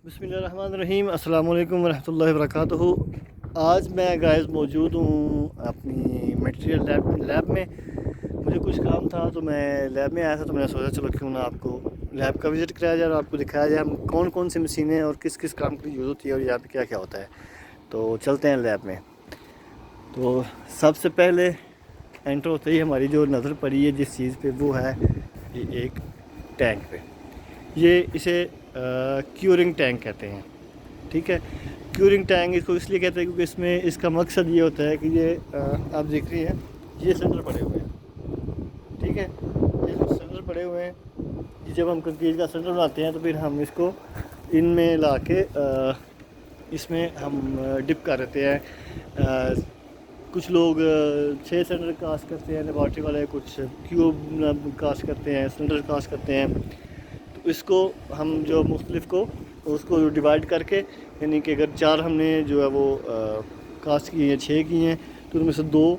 बिस्मिल्लाहिर्रहमानिर्रहीम अस्सलाम वालेकुम रहमतुल्लाहि वबरकातुहू। आज मैं गाइस मौजूद हूँ अपनी मटेरियल लैब में। मुझे कुछ काम था तो मैं लैब में आया था, तो मैंने सोचा चलो क्यों ना आपको लैब का विज़िट कराया जाए और आपको दिखाया जाए हम कौन कौन सी मशीनें और किस किस काम की यूज़ होती है और यहाँ पे क्या क्या होता है। तो चलते हैं लैब में। तो सबसे पहले एंटर होते ही हमारी जो नज़र पड़ी है जिस चीज़ पे वो है ये एक टैंक पे। ये इसे क्यूरिंग टैंक कहते हैं। ठीक है, क्यूरिंग टैंक इसको इसलिए कहते हैं क्योंकि इसमें इसका मकसद ये होता है कि ये आप देख रही हैं ये सिलेंडर पड़े हुए हैं। ठीक है, ये जो सिलेंडर पड़े हुए हैं ये जब हम कंक्रीट का सिलेंडर बनाते हैं तो फिर हम इसको इनमें ला के इसमें हम डिप कर देते हैं। कुछ लोग 6 सिलेंडर कास्ट करते हैं लेबॉर्ट्री वाले, कुछ क्यूब कास्ट करते हैं, सिलेंडर कास्ट करते हैं। तो इसको हम जो मुख्तलिफ को उसको डिवाइड करके, यानी कि अगर 4 हमने जो है वो कास्ट की हैं, 6 की हैं, तो उनमें से 2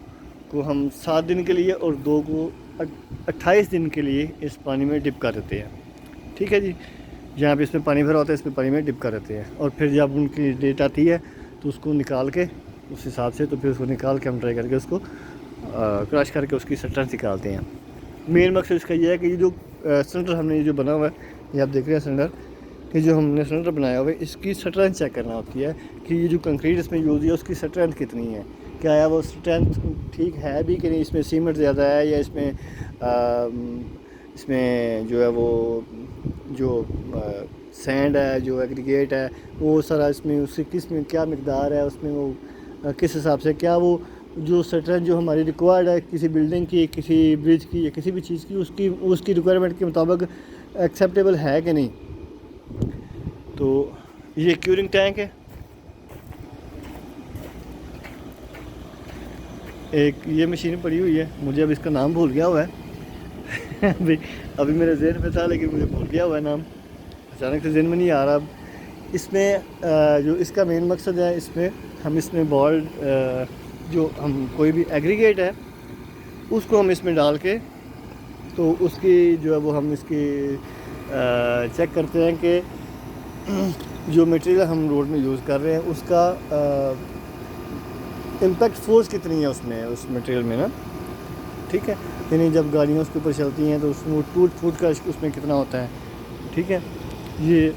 को हम 7 दिन के लिए और 2 को 28 दिन के लिए इस पानी में डिप कर देते हैं। ठीक है जी, जहाँ पे इसमें पानी भरा होता है इसमें पानी में डिप कर देते हैं और फिर जब उनकी डेट आती है तो उसको निकाल के उस हिसाब से, तो फिर उसको निकाल के हम ट्राई करके उसको क्रश करके उसकी स्ट्रेंथ निकालते हैं। मेन मकसद इसका ये है कि ये जो सिलेंडर हमने ये जो बना हुआ है, ये आप देख रहे हैं सिलेंडर, कि जो हमने सिलेंडर बनाया हुआ है इसकी स्ट्रेंथ चेक करना होती है कि ये जो कंक्रीट इसमें यूज़ है उसकी स्ट्रेंथ कितनी है, क्या है वो स्ट्रेंथ ठीक है भी कि नहीं, इसमें सीमेंट ज़्यादा है या इसमें जो है वो जो सैंड है, जो एग्रीगेट है, वो सारा इसमें उसकी किस में क्या मकदार है, उसमें वो किस हिसाब से क्या वो जो स्ट्रेंथ जो हमारी रिक्वायर्ड है किसी बिल्डिंग की, किसी ब्रिज की या किसी भी चीज़ की, उसकी रिक्वायरमेंट के मुताबिक एक्सेप्टेबल है कि नहीं। तो ये क्यूरिंग टैंक है। एक ये मशीन पड़ी हुई है, मुझे अब इसका नाम भूल गया हुआ है अभी मेरे जहन में था लेकिन मुझे भूल गया हुआ है नाम, अचानक से जहन में नहीं आ रहा अब। इसमें जो इसका मेन मकसद है, इसमें बॉल जो हम कोई भी एग्रीगेट है उसको हम इसमें डाल के, तो उसकी जो है वो हम इसकी चेक करते हैं कि जो मटेरियल हम रोड में यूज़ कर रहे हैं उसका इम्पैक्ट फोर्स कितनी है उसमें, उस मटेरियल में ना। ठीक है, यानी जब गाड़ियाँ उसके ऊपर चलती हैं तो उसमें टूट फूट का उसमें कितना होता है। ठीक है, ये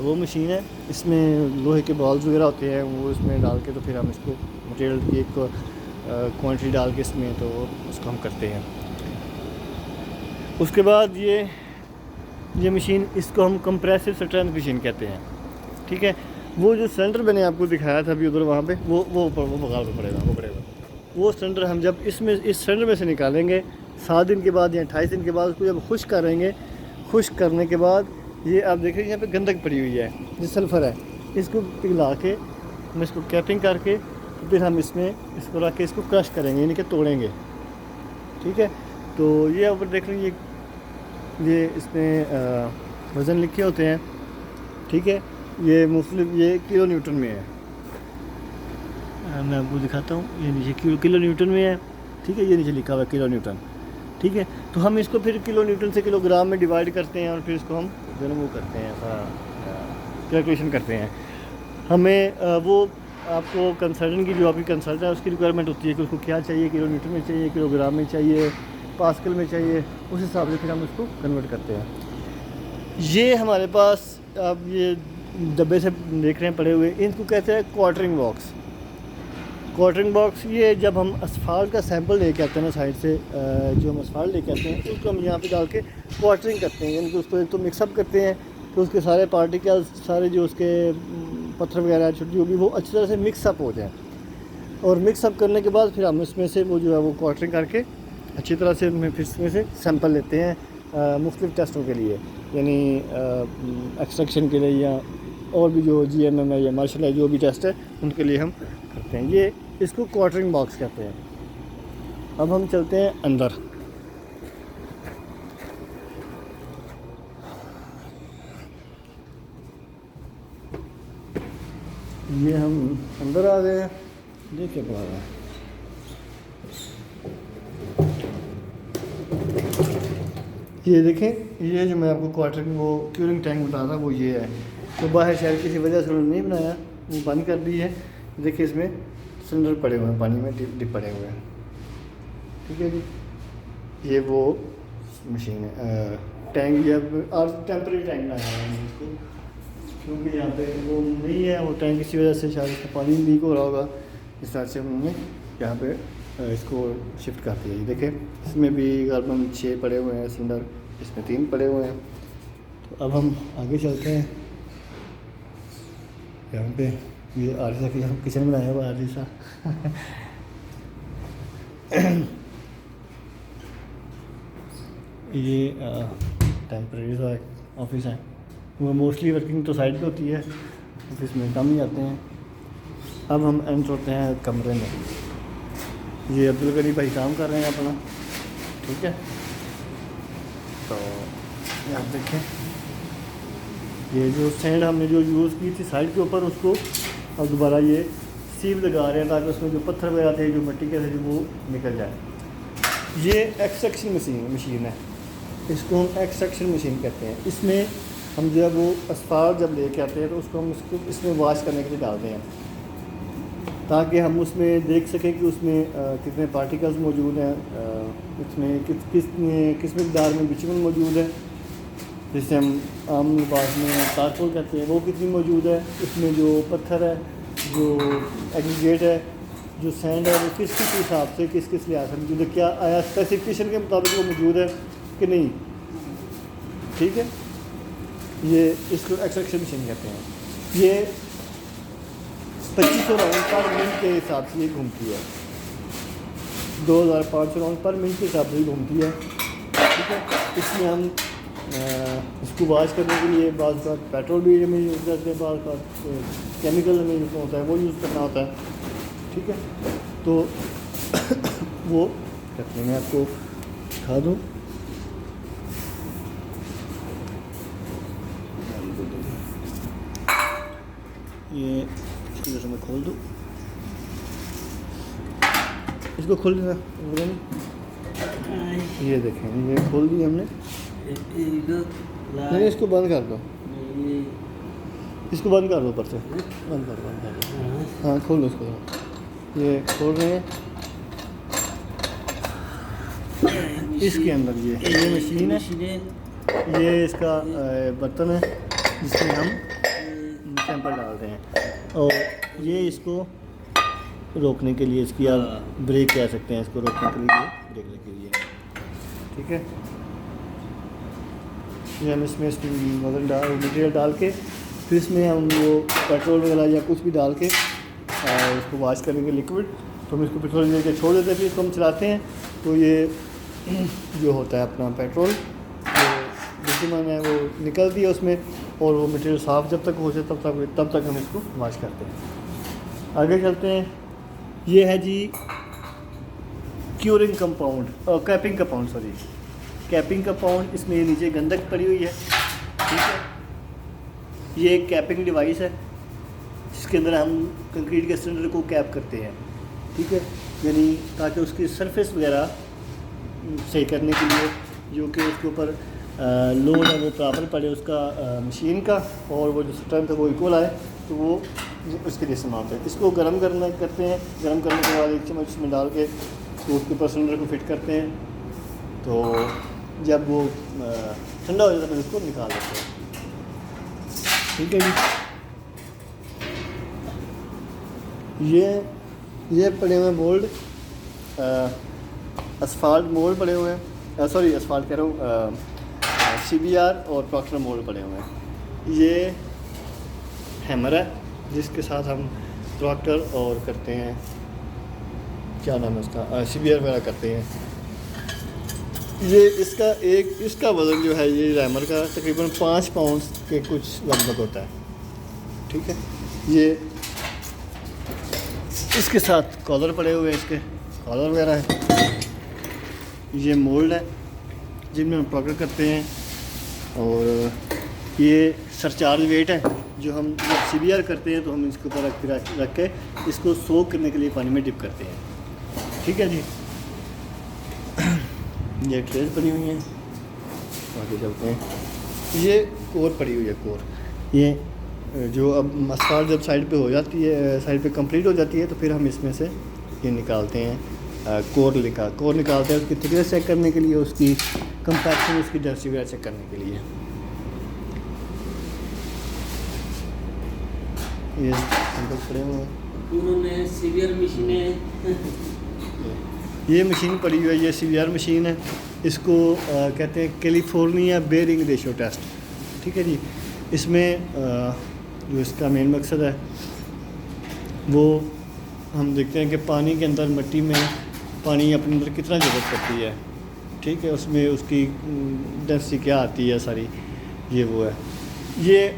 वो मशीन है, इसमें लोहे के बॉल्स वगैरह होते हैं, वो इसमें डाल के तो फिर हम इसको मटेरियल की एक क्वांटिटी डाल के इसमें तो उसको हम करते हैं। उसके बाद ये मशीन, इसको हम कंप्रेसिव स्ट्रेंथ मशीन कहते हैं। ठीक है, वो जो सिलेंडर मैंने आपको दिखाया था अभी उधर वहाँ पे, वो बगाल पे पड़ेगा। वो सिलेंडर हम जब इस सिलेंडर में से निकालेंगे 7 दिन के बाद या 28 दिन के बाद, उसको जब खुश्क करेंगे, खुश्क करने के बाद ये आप देख रहे हैं यहाँ पे गंदक पड़ी हुई है, जो सल्फ़र है, इसको पिघला के हम इसको कैपिंग करके तो फिर हम इसमें इसको रख के इसको क्रश करेंगे, यानी कि तोड़ेंगे। ठीक है, तो ये ऊपर देख लेंगे ये इसमें वज़न लिखे होते हैं। ठीक है, ये मुख्तलिफ ये किलो न्यूटन में है, मैं आपको दिखाता हूँ, ये नीचे किलो न्यूटन में है। ठीक है, ये नीचे लिखा हुआ है किलो न्यूटन। ठीक है, तो हम इसको फिर किलो न्यूटन से किलोग्राम में डिवाइड करते हैं और फिर इसको हम जो वो करते हैं, कैलकुलेशन करते हैं। हमें वो आपको कंसल्टेंट की जो आपकी कंसल्टेंट है उसकी रिक्वायरमेंट होती है कि उसको क्या चाहिए, किलो न्यूटन में चाहिए, किलोग्राम में चाहिए, पास्कल में चाहिए, उस हिसाब से फिर हम उसको कन्वर्ट करते हैं। ये हमारे पास अब ये डब्बे से देख रहे हैं पड़े हुए, इनको कहते हैं क्वार्टरिंग बॉक्स। क्वार्टरिंग बॉक्स ये जब हम असफाल्ट का सैंपल लेके आते हैं ना साइड से, जो हम असफाल्ट लेके आते हैं उसको हम यहाँ पे डाल के क्वार्टरिंग करते हैं, यानी कि उसको एक तो मिक्सअप करते हैं तो उसके सारे पार्टिकल्स, सारे जो उसके पत्थर वगैरह छोटी होगी वो अच्छी तरह से मिक्सअप हो जाए, और मिक्सअप करने के बाद फिर हम इसमें से वो जो है वो क्वार्टरिंग करके अच्छी तरह से फिर इसमें से सैंपल लेते हैं मुख्तलिफ़ टेस्टों के लिए, यानी एक्सट्रैक्शन के लिए या और भी जो GMM है या मार्शल है, जो भी टेस्ट है उनके लिए हम करते हैं। ये इसको क्वार्टरिंग बॉक्स कहते हैं। अब हम चलते हैं अंदर। ये हम अंदर आ गए हैं, देखिए क्या है। ये देखें, ये जो मैं आपको क्वार्टरिंग वो क्यूरिंग टैंक बता रहा था वो ये है। तो बाहर शायद किसी वजह से उन्होंने नहीं बनाया, वो बंद कर दी है। देखिए इसमें सिलेंडर पड़े हुए हैं, पानी में डिप पड़े हुए हैं। ठीक है जी, ये वो मशीन है, टैंक या और टेम्परेरी टैंक बनाया है इसको, क्योंकि यहाँ पे वो नहीं है वो टैंक, इसी वजह से शायद इसका पानी लीक हो रहा होगा। इस तरह से उन्होंने यहाँ पे इसको शिफ्ट कर दिया। देखिए इसमें भी कार्बन 6 पड़े हुए हैं सिलेंडर, इसमें 3 पड़े हुए हैं। तो अब हम आगे चलते हैं। यहाँ पे ये आरिसा किचन बनाया हुआ आरिसा ये टेम्परेरी सा ऑफिस है, वो मोस्टली वर्किंग तो साइड पे होती है, ऑफिस में कम ही आते हैं। अब हम एंटर होते हैं कमरे में। ये अब्दुल गनी भाई काम कर रहे हैं अपना। ठीक है, तो आप देखें ये जो सैंड हमने जो यूज़ की थी साइड के ऊपर, उसको अब दोबारा ये सीव लगा रहे हैं ताकि उसमें जो पत्थर वगैरह थे, जो मिट्टी के थे, जो वो निकल जाए। ये एक्सट्रैक्शन मशीन है, इसको हम एक्सट्रैक्शन मशीन कहते हैं। इसमें हम जब वो असफाल्ट जब लेके आते हैं तो उसको हम इसमें वॉश करने के लिए डालते हैं, ताकि हम उसमें देख सकें कि उसमें कितने पार्टिकल्स मौजूद हैं, इसमें किस मिकदार में बिचुमन मौजूद है, जिसे हम आम लिबास में तारकोल कहते हैं, वो कितनी मौजूद है, उसमें जो पत्थर है, जो एग्रीगेट है, जो सैंड है, वो किस हिसाब से किस लिहाज से मौजूद है, क्या आया स्पेसिफिकेशन के मुताबिक वो मौजूद है कि नहीं। ठीक है, ये इसको एक्सट्रैक्शन मशीन कहते हैं। ये 2500 राउंड पर मिनट के हिसाब से ये घूमती है, 2500 राउंड पर मिनट के हिसाब से घूमती है। ठीक है, इसमें हम इसको वॉश करने के लिए बाज़ का पेट्रोल भी हमें यूज़ करते हैं, बाज़ का केमिकल हमें यूज़ होता है, वो यूज़ करना होता है। ठीक है, तो वो करते हैं, मैं आपको दिखा दूँ। ये इसको जैसे मैं खोल दूँ, इसको खोल देना, ये देखें ये खोल दी हमने। नहीं, इसको बंद कर दो, इसको बंद कर दो, ऊपर से बंद कर दो। हाँ खोल दो इसको, ये खोल रहे हैं। इसके अंदर ये मशीन है, ये इसका बर्तन है जिसमें हम सैंपल डालते हैं, और ये इसको रोकने के लिए, इसकी आप ब्रेक कह सकते हैं, इसको रोकने के लिए ब्रेक लगी हुई है। ठीक है, ये हम इसमें मटेरियल डाल के फिर इसमें हम वो पेट्रोल वगैरह या कुछ भी डाल के इसको वॉश करेंगे लिक्विड, तो हम इसको पेट्रोल लेके छोड़ देते हैं, फिर इसको हम चलाते हैं तो ये जो होता है अपना पेट्रोल जो बिटुमन है वो निकलती है उसमें, और वो मटेरियल साफ़ जब तक हो जाए तब तक हम इसको वॉश करते हैं। आगे चलते हैं। ये है जी curing compound, capping compound, sorry capping compound. इसमें ये नीचे गंदक पड़ी हुई है। ठीक है, ये एक कैपिंग डिवाइस है जिसके अंदर हम कंक्रीट के सिलेंडर को कैप करते हैं। ठीक है, यानी ताकि उसकी सरफेस वगैरह सही करने के लिए, जो कि उसके ऊपर लोड है वो प्रॉपर पड़े उसका मशीन का, और वो जो स्ट्रेंथ है वो इक्वल आए, तो वो उसके लिए इस्तेमाल होता है। इसको गर्म करते हैं, गर्म करने के बाद एक चम्मच इसमें डाल के तो उसके ऊपर सिलेंडर को फिट करते हैं, तो जब वो ठंडा हो जाता है फिर उसको निकाल देते हैं। ठीक है जी, ये पड़े हुए मोल्ड, असफाल्ट मोल्ड पड़े हुए हैं, सॉरी असफाल्ट कह रहा हूँ, CBR और प्रॉक्टर मोल्ड पड़े हुए हैं। ये हैमर है जिसके साथ हम प्रॉक्टर और करते हैं, क्या नाम है उसका, CBR वगैरह करते हैं। ये इसका वज़न जो है ये हैमर का तकरीबन 5 पाउंड के कुछ लगभग होता है। ठीक है, ये इसके साथ कॉलर पड़े हुए हैं, इसके कॉलर वगैरह है। ये मोल्ड है जिनमें हम प्रॉक्टर करते हैं, और ये सरचार्ज वेट है जो हम जब CBR करते हैं तो हम इसके ऊपर रख के इसको सोक करने के लिए पानी में डिप करते हैं। ठीक है जी, ये ट्रेस पड़ी हुई हैं, आगे चलते हैं। ये कोर पड़ी हुई है, कोर, ये जो अब असफाल्ट जब साइड पे हो जाती है, साइड पे कंप्लीट हो जाती है, तो फिर हम इसमें से ये निकालते हैं कोर निकालते हैं उसकी थिकनेस चेक करने के लिए, उसकी कंपैक्शन, उसकी डेंसिटी वगैरह चेक करने के लिए। ये खड़े हुए हैं, उन्होंने सीवियर मशीनें ये मशीन पड़ी हुई है, ये सीवीआर मशीन है। इसको कहते हैं कैलिफोर्निया बेयरिंग रेशो टेस्ट। ठीक है जी। इसमें जो इसका मेन मकसद है वो हम देखते हैं कि पानी के अंदर, मिट्टी में पानी अपने अंदर कितना जरूरत पड़ती है। ठीक है, उसमें उसकी डेंसिटी क्या आती है सारी, ये वो है। ये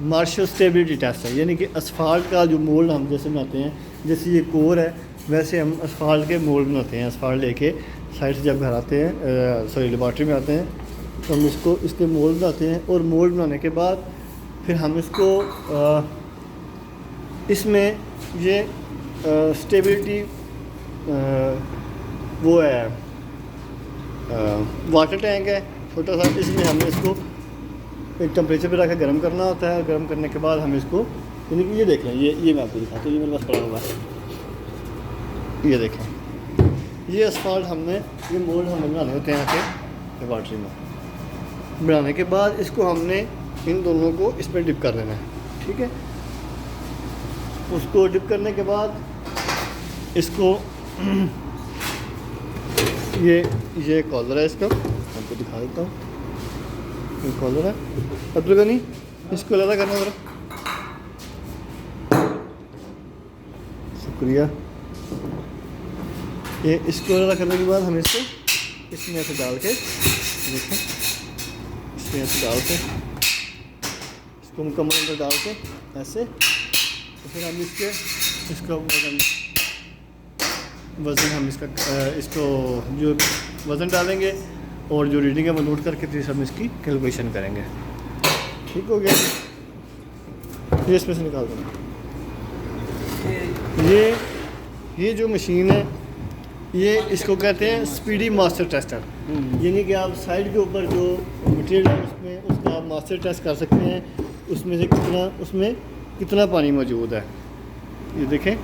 मार्शल स्टेबिलिटी टेस्ट है, यानी कि असफाल्ट का जो मोल्ड हम जैसे बनाते हैं, जैसे ये कोर है वैसे हम असफाल्ट के मोल्ड बनाते हैं। असफाल्ट लेके साइड से जब घर आते हैं, सॉरी लेबॉर्ट्री में आते हैं, तो हम इसको इसके मोल्ड बनाते हैं। और मोल्ड बनाने के बाद फिर हम इसको इसमें ये स्टेबिलिटी वो है, वाटर टैंक है छोटा सा, इसमें हमने इसको एक टेम्परेचर पे रख के गर्म करना होता है। गर्म करने के बाद हम इसको, यानी कि ये देख लें, ये मैं आपको दिखाता हूँ, ये मेरे पास पड़ा हुआ है, ये देखें, ये असफाल्ट हमने, ये मोल्ड हमें बनाने होते हैं आके लेबॉर्ट्री में। बनाने के बाद इसको हमने इन दोनों को इसमें डिप कर देना है। ठीक है, उसको डिप करने के बाद इसको ये कॉलर है, इसका आपको दिखा देता हूँ, ये कॉलर है। अब तो नहीं, इसको अलग करना ज़रा, शुक्रिया। ये इसको अलग करने के बाद हम इसको इसमें ऐसे डाल के, देखें, इसमें ऐसे डाल के, इसको मुकम्मल अंदर डाल के ऐसे, तो फिर हम इसको वज़न हम इसको जो वज़न डालेंगे और जो रीडिंग है वो नोट करके फिर हम इसकी कैलकुलेशन करेंगे। ठीक हो गया, ये इसमें से निकाल देंगे। ये जो मशीन है, ये इसको कहते हैं स्पीडी मास्टर टेस्टर। यानी कि आप साइड के ऊपर जो मटेरियल है उसमें उसका आप मास्टर टेस्ट कर सकते हैं, उसमें से कितना पानी मौजूद है। ये देखें,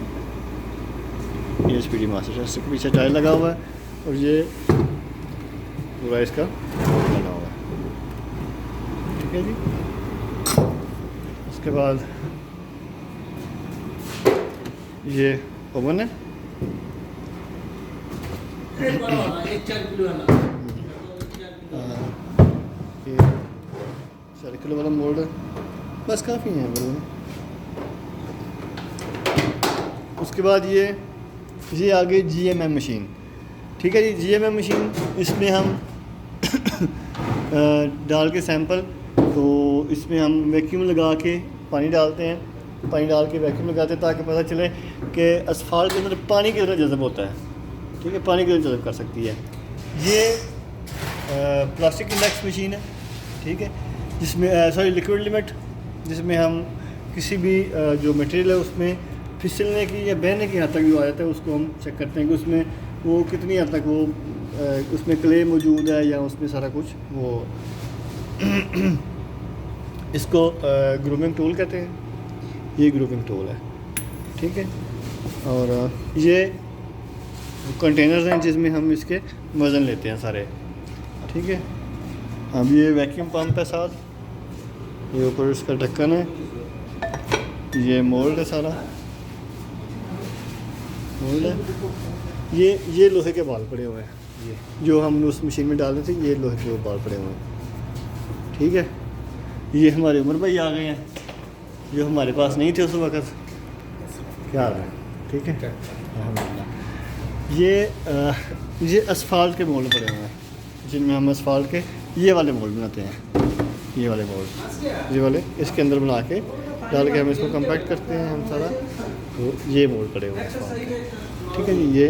ये स्पीडी मास्टर टेस्टर के पीछे टायर लगा हुआ है और ये पूरा इसका लगा हुआ है। ठीक है जी। उसके बाद ये ओवन है, एक 4 किलो वाला, ये 4 किलो वाला मोल्ड है, बस काफ़ी है मेरे में। उसके बाद ये आगे GMM मशीन। ठीक है जी, GMM मशीन, इसमें हम डाल के सैंपल, तो इसमें हम वैक्यूम लगा के पानी डालते हैं, पानी डाल के वैक्यूम लगाते हैं ताकि पता चले कि असफाल्ट के अंदर पानी कितना जज़ब होता है। ठीक है, पानी कितना जज़ब कर सकती है। ये प्लास्टिक इंडेक्स मशीन है। ठीक है, जिसमें सॉरी लिक्विड लिमिट, जिसमें हम किसी भी जो मटेरियल है उसमें फिसलने की या बहने की हद तक जो आ जाता है उसको हम चेक करते हैं कि उसमें वो कितनी हद तक वो उसमें क्ले मौजूद है या उसमें सारा कुछ वो इसको ग्रूमिंग टूल कहते हैं, ये ग्रूमिंग टूल है। ठीक है, और ये कंटेनर्स हैं जिसमें हम इसके वज़न लेते हैं सारे। ठीक है, अब ये वैक्यूम पंप है साथ, ये ऊपर इसका ढक्कन है, ये मोल्ड है, सारा मोल्ड है। ये लोहे के बाल पड़े हुए हैं, ये जो हमने उस मशीन में डाले थे, ये लोहे के बाल पड़े हुए हैं। ठीक है, ये हमारे उमर भाई आ गए हैं जो हमारे पास नहीं थे उस वक़्त। क्या हाल है? ठीक है, अल्हम्दुलिल्लाह। ये असफाल्ट के मोल्ड पड़े हुए हैं, जिनमें हम असफाल्ट के ये वाले मोल्ड बनाते हैं। ये वाले मोल्ड, ये वाले इसके अंदर बना के डाल के हम इसको कम्पैक्ट करते हैं हम सारा, तो ये मोल्ड पड़े हुए हैं असफाल्ट के। ठीक है जी, ये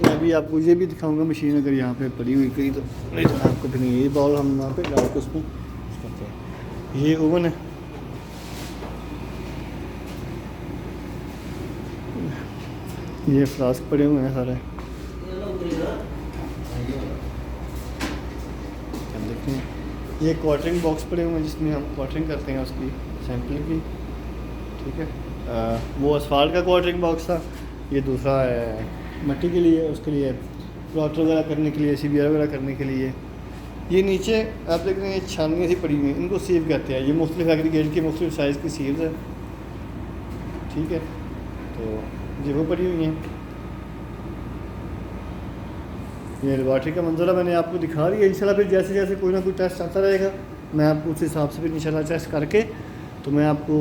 मैं भी आपको ये भी दिखाऊंगा मशीन अगर यहाँ पे पड़ी हुई कहीं, तो नहीं तो आपको भी नहीं, ये बॉल हम वहाँ पे डाल के उसमें करते हैं। ये ओवन है, ये फ्लास्क पड़े हुए हैं सारे, देखते हैं। ये क्वार्टरिंग बॉक्स पड़े हुए हैं जिसमें हम क्वार्टरिंग करते हैं उसकी सैंपल की, ठीक है। वो असफाल्ट का क्वार्टरिंग बॉक्स था, ये दूसरा है मट्टी के लिए, उसके लिए प्लॉटर वगैरह करने के लिए, सीबीआर वगैरह करने के लिए। ये नीचे आप देख रहे हैं ये छानियाँ सी पड़ी हुई हैं, इनको सीव कहते हैं। ये मुख्तलिफ एग्रीगेट की मुख्तलिफ साइज़ की सीव्स है, ठीक है। तो ये वो पड़ी हुई हैं। ये लेबॉर्ट्री का मंजर है, मैंने आपको दिखा दिया। इंशाल्लाह फिर जैसे जैसे कोई ना कोई टेस्ट आता रहेगा मैं आपको उस हिसाब से फिर इंशाल्लाह टेस्ट करके तो मैं आपको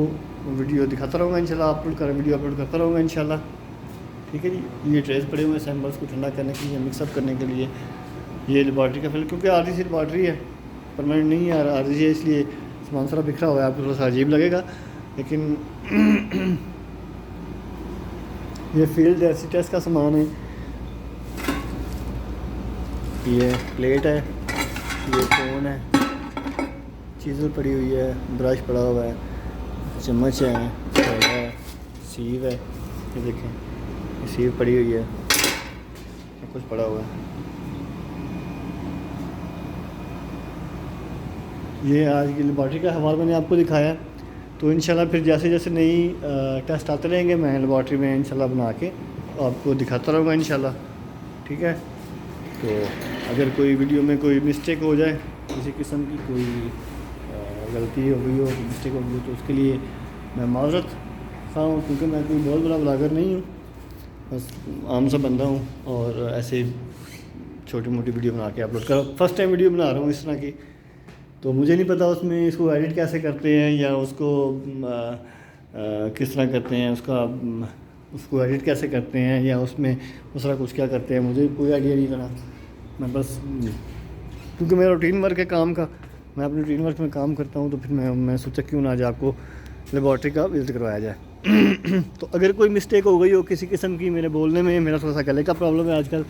वीडियो दिखाता रहूँगा इंशाल्लाह, वीडियो अपलोड करता रहूँगा इंशाल्लाह, ठीक है जी। ये ट्रेस पड़े हुए हैं सैम्पल्स को ठंडा करने के लिए, मिक्सअप करने के लिए। ये लेबॉर्ट्री का फिल्म, क्योंकि आधी सी लेबॉर्ट्री है, परमानेंट नहीं है, आधी है, इसलिए सामान सारा बिखरा हुआ है, आपको थोड़ा सा अजीब लगेगा। लेकिन ये फील्ड ऐसी टेस्ट का सामान है। ये प्लेट है, ये फ़ोन है, चीज़ें पड़ी हुई है, ब्रश पड़ा हुआ है, चम्मच है, थैला है, सीव है, ये देखें ये सीव पड़ी हुई है, कुछ पड़ा हुआ है। ये आज की लेबॉर्ट्री का हवाला मैंने आपको दिखाया। तो इंशाल्लाह फिर जैसे जैसे नई टेस्ट आते रहेंगे मैं लेबॉर्ट्री में इंशाल्लाह बना के आपको दिखाता रहूँगा इंशाल्लाह, ठीक है। तो अगर कोई वीडियो में कोई मिस्टेक हो जाए, किसी किस्म की कोई गलती हो गई हो, मिस्टेक हो गई, तो उसके लिए मैं माज़रत ख़्वाह हूँ, क्योंकि मैं कोई बहुत बड़ा ब्लॉगर नहीं हूँ, बस आम सा बंदा हूँ और ऐसे छोटी मोटी वीडियो बना के अपलोड कर, फर्स्ट टाइम वीडियो बना रहा हूँ इस तरह की। तो मुझे नहीं पता उसमें इसको एडिट कैसे करते हैं या उसको किस तरह करते हैं, उसको एडिट कैसे करते हैं या उसमें दूसरा कुछ क्या करते हैं, मुझे कोई आइडिया नहीं था। मैं बस क्योंकि मेरा रूटीन वर्क है काम का, मैं अपने रूटीन वर्क में काम करता हूँ, तो फिर मैं सोचा क्यों ना आज आपको लेबॉर्ट्री का विजिट करवाया जाए। तो अगर कोई मिस्टेक हो गई हो किसी किस्म की मेरे बोलने में, मेरा थोड़ा सा गले का प्रॉब्लम है आजकल,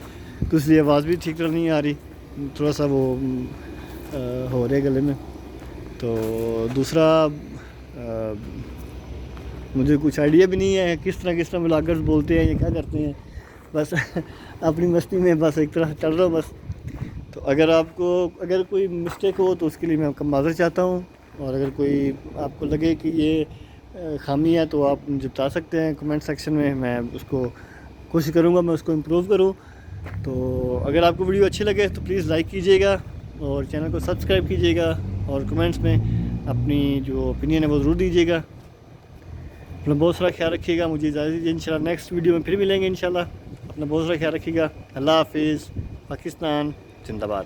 तो इसलिए आवाज़ भी ठीक तरह नहीं आ रही, थोड़ा सा वो हो रहे गले में। तो दूसरा मुझे कुछ आइडिया भी नहीं है किस तरह व्लॉगर्स बोलते हैं या क्या करते हैं, बस अपनी मस्ती में बस एक तरह से चल रहा हूँ बस। तो अगर कोई मिस्टेक हो तो उसके लिए मैं आपका माज़रत चाहता हूँ, और अगर कोई आपको लगे कि ये खामी है तो आप मुझे बता सकते हैं कमेंट सेक्शन में, मैं उसको कोशिश करूँगा मैं उसको इम्प्रूव करूँ। तो अगर आपको वीडियो अच्छी लगे तो प्लीज़ लाइक कीजिएगा और चैनल को सब्सक्राइब कीजिएगा, और कमेंट्स में अपनी जो ओपिनियन है वो ज़रूर दीजिएगा। अपना बहुत सारा ख्याल रखिएगा, मुझे इजाज़त दीजिए, इंशाल्लाह नेक्स्ट वीडियो में फिर मिलेंगे इंशाल्लाह। अपना बहुत सारा ख्याल रखिएगा। अल्लाह हाफिज़। पाकिस्तान जिंदाबाद।